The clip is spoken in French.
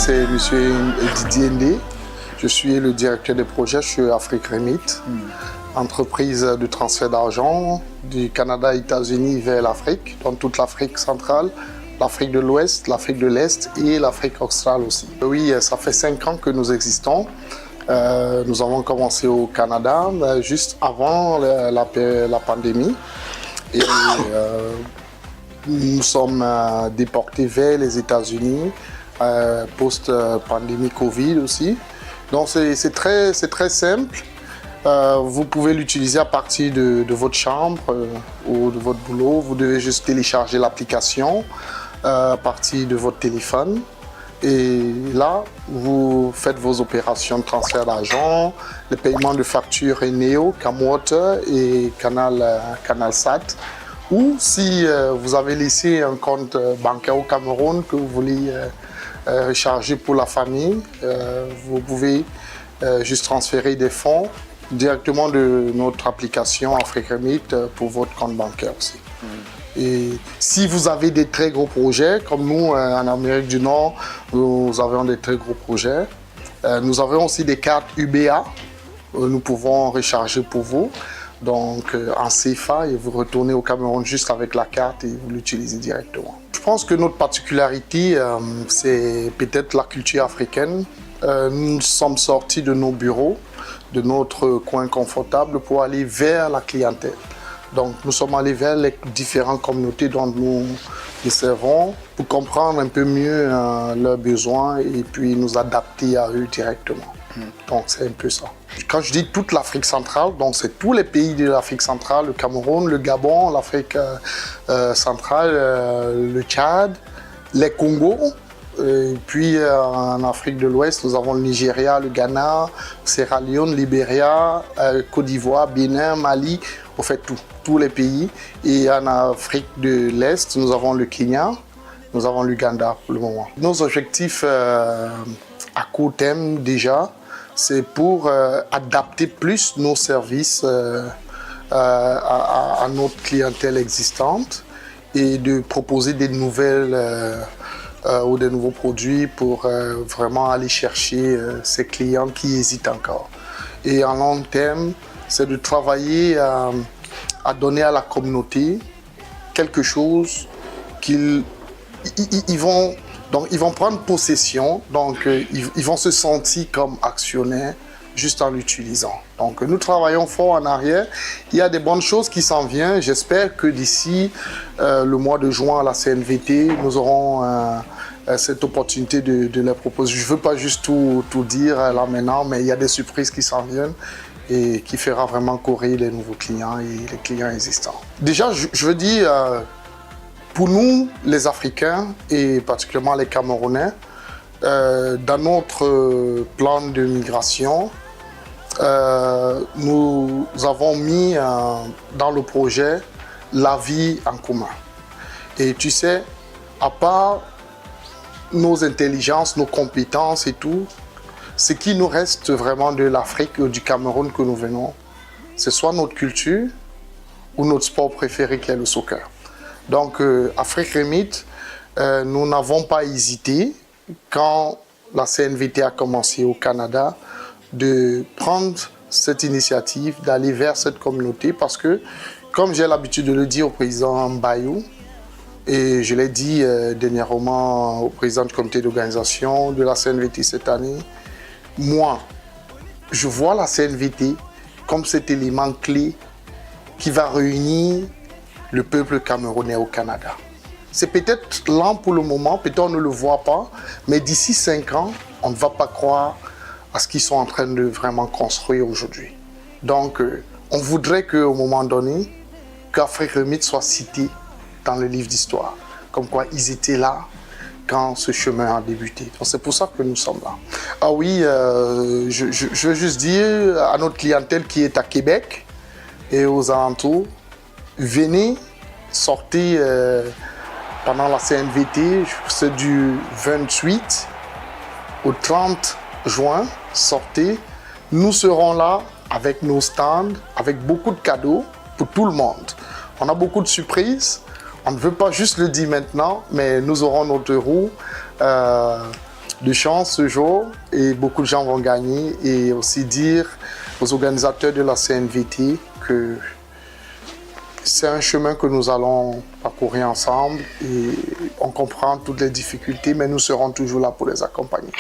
c'est M. Didier Ndé. Je suis le directeur des projets chez Afrique Remit, entreprise de transfert d'argent du Canada et États-Unis vers l'Afrique, dans toute l'Afrique centrale, l'Afrique de l'Ouest, l'Afrique de l'Est et l'Afrique australe aussi. Oui, ça fait 5 ans que nous existons. Nous avons commencé au Canada juste avant la pandémie. Et nous sommes déportés vers les États-Unis, post-pandémie Covid aussi. Donc c'est très simple. Vous pouvez l'utiliser à partir de votre chambre ou de votre boulot. Vous devez juste télécharger l'application à partir de votre téléphone. Et là, vous faites vos opérations de transfert d'argent, le paiement de factures Eneo, Camwater et Canalsat. Ou si vous avez laissé un compte bancaire au Cameroun que vous voulez recharger pour la famille, vous pouvez juste transférer des fonds directement de notre application Afrique Remit pour votre compte bancaire aussi. Et si vous avez des très gros projets, comme nous en Amérique du Nord, nous avons des très gros projets. Nous avons aussi des cartes UBA, nous pouvons recharger pour vous. Donc en CFA, et vous retournez au Cameroun juste avec la carte et vous l'utilisez directement. Je pense que notre particularité, c'est peut-être la culture africaine. Nous sommes sortis de nos bureaux, de notre coin confortable pour aller vers la clientèle. Donc nous sommes allés vers les différentes communautés dont nous les servons pour comprendre un peu mieux leurs besoins et puis nous adapter à eux directement. Donc c'est un peu ça. Quand je dis toute l'Afrique centrale, donc c'est tous les pays de l'Afrique centrale, le Cameroun, le Gabon, l'Afrique centrale, le Tchad, les Congos. Et puis en Afrique de l'Ouest, nous avons le Nigeria, le Ghana, Sierra Leone, Libéria, Côte d'Ivoire, Bénin, Mali, on fait tous les pays. Et en Afrique de l'Est, nous avons le Kenya, nous avons l'Ouganda pour le moment. Nos objectifs à court terme déjà, c'est pour adapter plus nos services à notre clientèle existante et de proposer des nouvelles ou des nouveaux produits pour vraiment aller chercher ces clients qui hésitent encore. Et en long terme, c'est de travailler à donner à la communauté quelque chose qu'ils vont prendre possession, donc ils vont se sentir comme actionnaires juste en l'utilisant. Donc nous travaillons fort en arrière. Il y a des bonnes choses qui s'en viennent. J'espère que d'ici le mois de juin à la CNVT, nous aurons cette opportunité de les proposer. Je ne veux pas juste tout dire là maintenant, mais il y a des surprises qui s'en viennent et qui fera vraiment courir les nouveaux clients et les clients existants. Déjà, je veux dire, pour nous, les Africains et particulièrement les Camerounais, dans notre plan de migration, nous avons mis dans le projet la vie en commun. Et tu sais, à part nos intelligences, nos compétences et tout, ce qui nous reste vraiment de l'Afrique ou du Cameroun que nous venons, c'est soit notre culture ou notre sport préféré qui est le soccer. Donc, Afrique Remit, nous n'avons pas hésité, quand la CNVT a commencé au Canada, de prendre cette initiative, d'aller vers cette communauté, parce que, comme j'ai l'habitude de le dire au président Bayou, et je l'ai dit dernièrement au président du comité d'organisation de la CNVT cette année, moi, je vois la CNVT comme cet élément clé qui va réunir le peuple camerounais au Canada. C'est peut-être lent pour le moment, peut-être on ne le voit pas, mais d'ici 5 ans, on ne va pas croire à ce qu'ils sont en train de vraiment construire aujourd'hui. Donc, on voudrait qu'au moment donné, qu'Afrique Remit soit cité dans le livre d'histoire, comme quoi ils étaient là quand ce chemin a débuté. Donc c'est pour ça que nous sommes là. Ah oui, je veux juste dire à notre clientèle qui est à Québec et aux alentours, venez, sortez pendant la CNVT, c'est du 28 au 30 juin, sortez. Nous serons là avec nos stands, avec beaucoup de cadeaux pour tout le monde. On a beaucoup de surprises. On ne veut pas juste le dire maintenant, mais nous aurons notre roue de chance ce jour et beaucoup de gens vont gagner. Et aussi dire aux organisateurs de la CNVT que c'est un chemin que nous allons parcourir ensemble et on comprend toutes les difficultés, mais nous serons toujours là pour les accompagner.